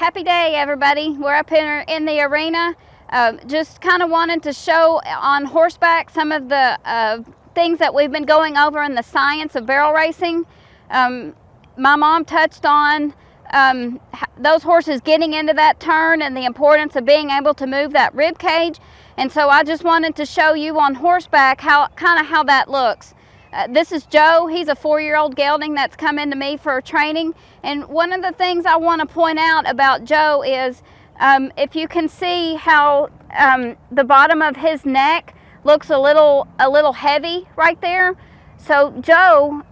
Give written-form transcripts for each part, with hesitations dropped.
Happy day, everybody. We're up here in the arena. Just kind of wanted to show on horseback some of the things that we've been going over in the science of barrel racing. My mom touched on those horses getting into that turn and the importance of being able to move that rib cage. And so I just wanted to show you on horseback how that looks. This is Joe. He's a 4-year-old gelding that's come into me for training. And one of the things I want to point out about Joe is if you can see how the bottom of his neck looks a little heavy right there. So Joe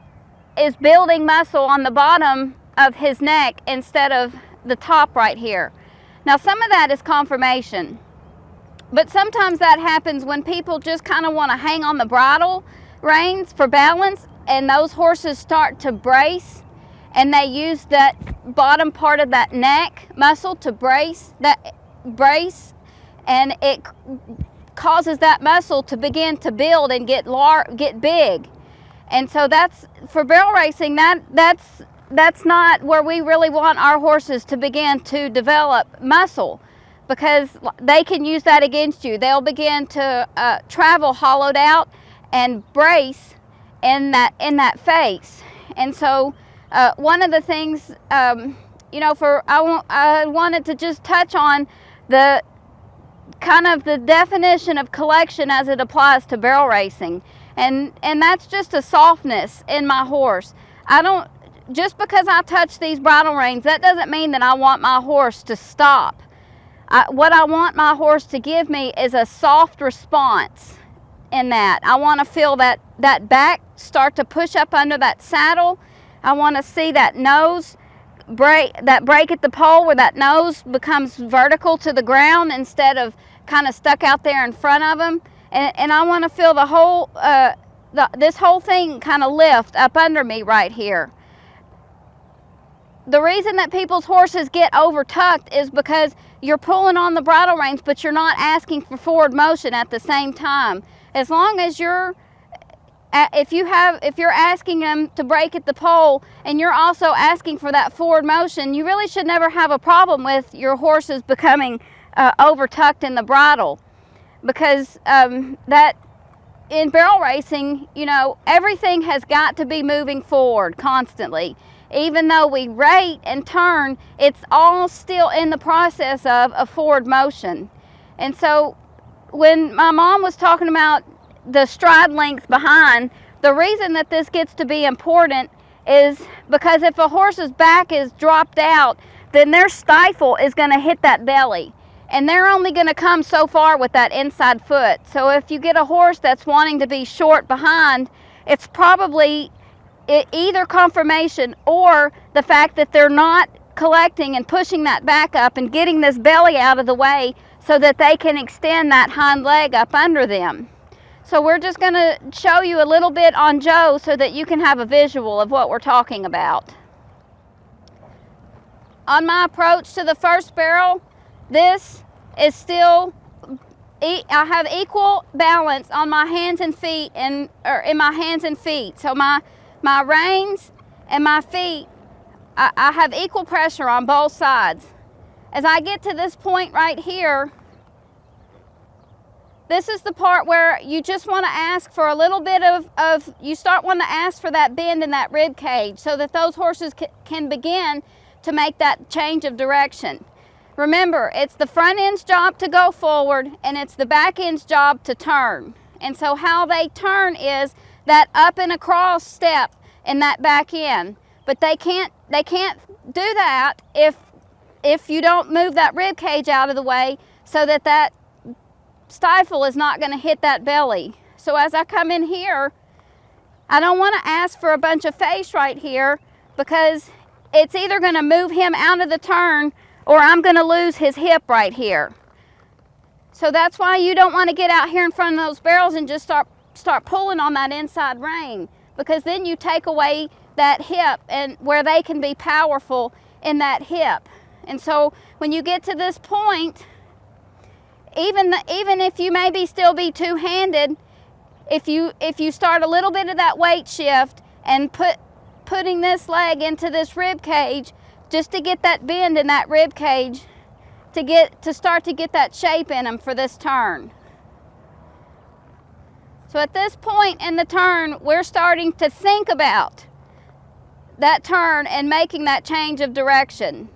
is building muscle on the bottom of his neck instead of the top right here. Now some of that is conformation, but sometimes that happens when people just kind of want to hang on the bridle reins for balance, and those horses start to brace, and they use that bottom part of that neck muscle to brace, and it causes that muscle to begin to build and get big. And so that's for barrel racing, that's not where we really want our horses to begin to develop muscle, because they can use that against you. They'll begin to travel hollowed out and brace in that face. And so one of the things, I wanted to just touch on the kind of the definition of collection as it applies to barrel racing. And that's just a softness in my horse. Just because I touch these bridle reins, that doesn't mean that I want my horse to stop. What I want my horse to give me is a soft response in that. I want to feel that back start to push up under that saddle. I want to see that nose break at the pole, where that nose becomes vertical to the ground instead of kind of stuck out there in front of him. And I want to feel the whole this whole thing kind of lift up under me right here. The reason that people's horses get over tucked is because you're pulling on the bridle reins, but you're not asking for forward motion at the same time. As long as if you're asking them to break at the pole and you're also asking for that forward motion, you really should never have a problem with your horses becoming over tucked in the bridle, because that in barrel racing, everything has got to be moving forward constantly. Even though we rate and turn, it's all still in the process of a forward motion. And so when my mom was talking about the stride length behind, the reason that this gets to be important is because if a horse's back is dropped out, then their stifle is going to hit that belly. And they're only going to come so far with that inside foot. So if you get a horse that's wanting to be short behind, it's probably either conformation or the fact that they're not collecting and pushing that back up and getting this belly out of the way so that they can extend that hind leg up under them. So we're just going to show you a little bit on Joe so that you can have a visual of what we're talking about. On my approach to the first barrel, this is still, I have equal balance on my hands and feet, or in my hands and feet. So my reins and my feet, I have equal pressure on both sides. As I get to this point right here, this is the part where you just want to ask for a little bit you start wanting to ask for that bend in that rib cage so that those horses can begin to make that change of direction. Remember, it's the front end's job to go forward and it's the back end's job to turn. And so how they turn is that up and across step in that back end. But they can't do that if you don't move that rib cage out of the way so that stifle is not going to hit that belly. So as I come in here, I don't want to ask for a bunch of face right here, because it's either going to move him out of the turn or I'm going to lose his hip right here. So that's why you don't want to get out here in front of those barrels and just start pulling on that inside rein, because then you take away that hip and where they can be powerful in that hip. And so when you get to this point, even if you maybe still be two-handed, if you start a little bit of that weight shift and putting this leg into this rib cage, just to get that bend in that rib cage, to start to get that shape in them for this turn. So at this point in the turn, we're starting to think about that turn and making that change of direction.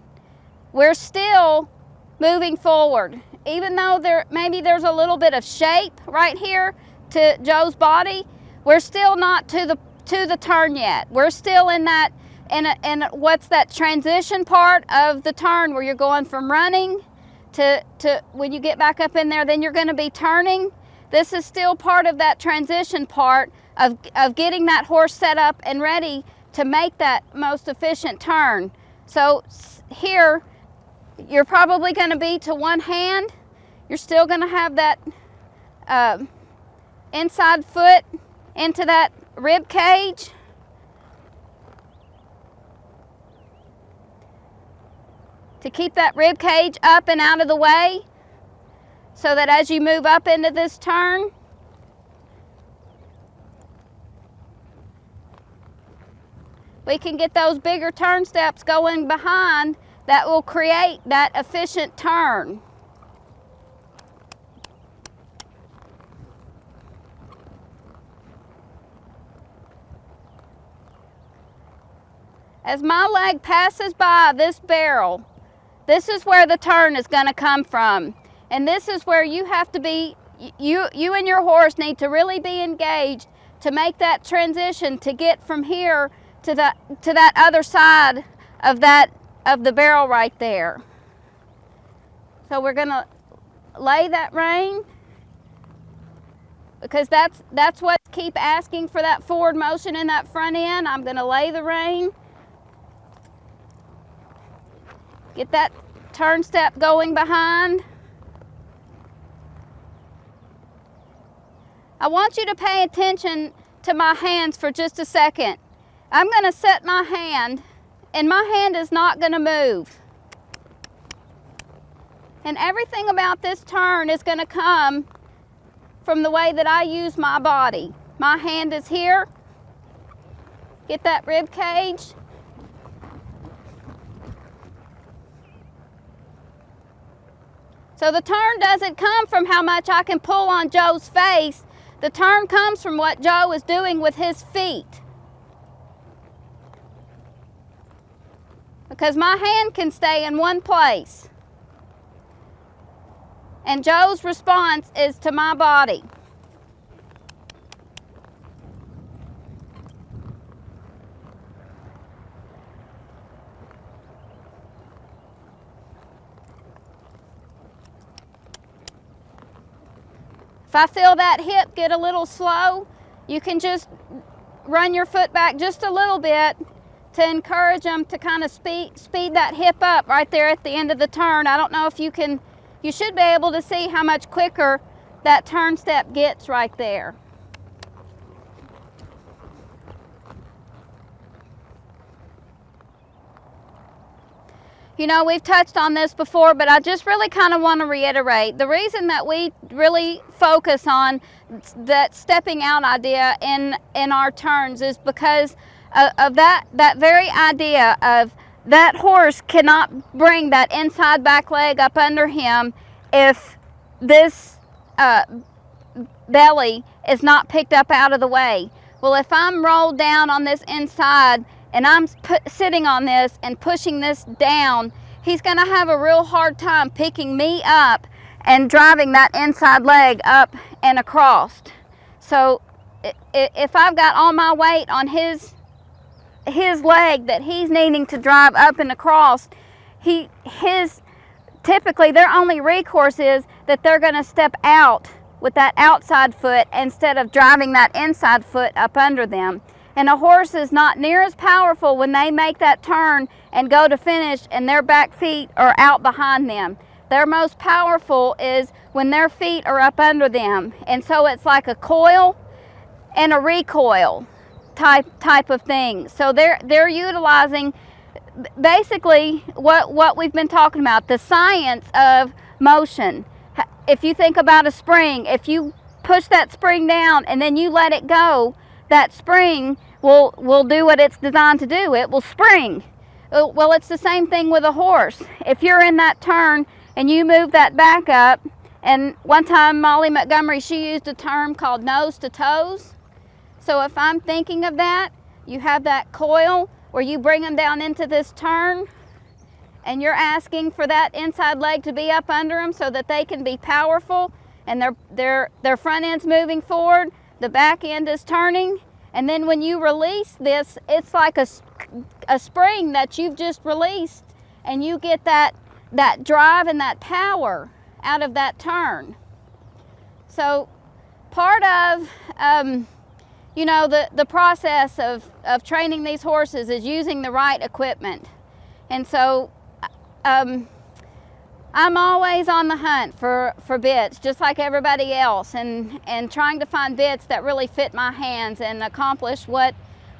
We're still moving forward. Even though maybe there's a little bit of shape right here to Joe's body, we're still not to the turn yet. We're still in that, in what's that transition part of the turn where you're going from running to when you get back up in there, then you're going to be turning. This is still part of that transition part of getting that horse set up and ready to make that most efficient turn. So here, you're probably going to be to one hand. You're still going to have that inside foot into that rib cage. To keep that rib cage up and out of the way, so that as you move up into this turn, we can get those bigger turn steps going behind that will create that efficient turn. As my leg passes by this barrel, this is where the turn is going to come from. And this is where you have to be, you and your horse need to really be engaged to make that transition to get from here to that other side of the barrel right there. So we're going to lay that rein, because that's what keep asking for that forward motion in that front end. I'm going to lay the rein. Get that turn step going behind. I want you to pay attention to my hands for just a second. I'm going to set my hand, and my hand is not going to move. And everything about this turn is going to come from the way that I use my body. My hand is here. Get that rib cage. So the turn doesn't come from how much I can pull on Joe's face. The turn comes from what Joe is doing with his feet. Because my hand can stay in one place. And Joe's response is to my body. If I feel that hip get a little slow, you can just run your foot back just a little bit to encourage them to kind of speed that hip up right there at the end of the turn. I don't know if you should be able to see how much quicker that turn step gets right there. You know, we've touched on this before, but I just really kind of want to reiterate. The reason that we really focus on that stepping out idea in our turns is because of that very idea of that horse cannot bring that inside back leg up under him if this belly is not picked up out of the way. Well, if I'm rolled down on this inside and I'm sitting on this and pushing this down, he's going to have a real hard time picking me up and driving that inside leg up and across. So if I've got all my weight on his leg that he's needing to drive up and across, typically their only recourse is that they're going to step out with that outside foot instead of driving that inside foot up under them. And a horse is not near as powerful when they make that turn and go to finish and their back feet are out behind them. Their most powerful is when their feet are up under them. And so it's like a coil and a recoil type of thing. So they're utilizing basically what we've been talking about, the science of motion. If you think about a spring, if you push that spring down and then you let it go, that spring will do what it's designed to do. It will spring. Well, it's the same thing with a horse. If you're in that turn and you move that back up, and one time Molly Montgomery, she used a term called nose to toes. So if I'm thinking of that, you have that coil where you bring them down into this turn, and you're asking for that inside leg to be up under them so that they can be powerful, and their front end's moving forward, the back end is turning, and then when you release this, it's like a spring that you've just released, and you get that drive and that power out of that turn. So part of you know, the process of training these horses is using the right equipment. And so I'm always on the hunt for bits, just like everybody else, and trying to find bits that really fit my hands and accomplish what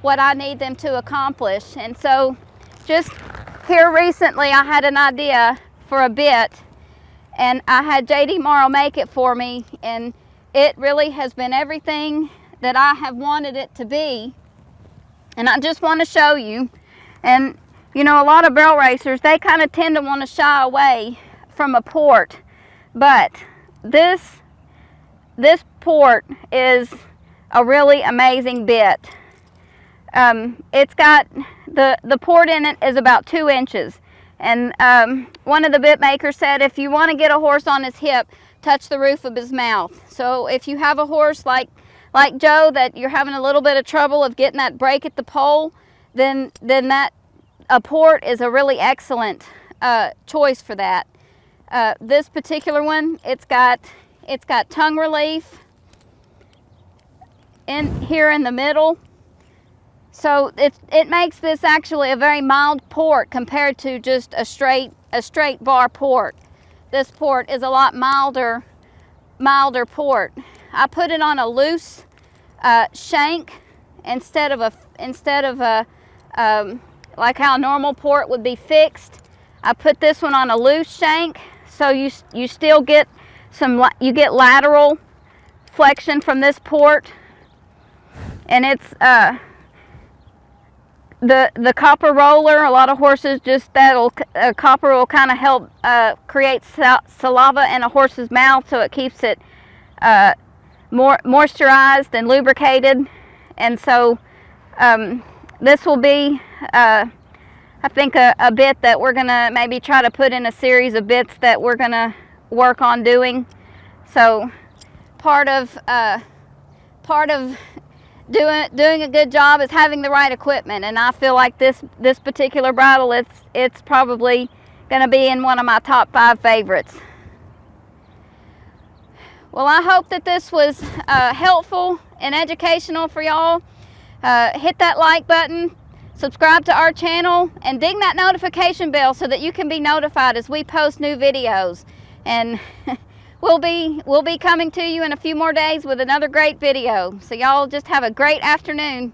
I need them to accomplish. And so just here recently I had an idea for a bit, and I had JD Morrow make it for me, and it really has been everything that I have wanted it to be. And I just want to show you. And you know, a lot of barrel racers, they kind of tend to want to shy away from a port, but this port is a really amazing bit. It's got the port in it is about 2 inches, and one of the bit makers said if you want to get a horse on his hip, touch the roof of his mouth. So if you have a horse like Joe that you're having a little bit of trouble of getting that break at the pole, then that a port is a really excellent choice for that. This particular one, it's got tongue relief in here in the middle, so it makes this actually a very mild port compared to just a straight bar port. This port is a lot milder port. I put it on a loose shank instead of a like how a normal port would be fixed. I put this one on a loose shank, so you still get you get lateral flexion from this port, and it's the copper roller. A lot of horses just copper will kind of help create saliva in a horse's mouth, so it keeps it more moisturized and lubricated. And so this will be I think a bit that we're gonna maybe try to put in a series of bits that we're gonna work on doing. So part of doing a good job is having the right equipment, and I feel like this particular bridle, it's probably gonna be in one of my top 5 favorites. Well, I hope that this was helpful and educational for y'all. Hit that like button, subscribe to our channel, and ding that notification bell so that you can be notified as we post new videos. And we'll be coming to you in a few more days with another great video. So y'all just have a great afternoon.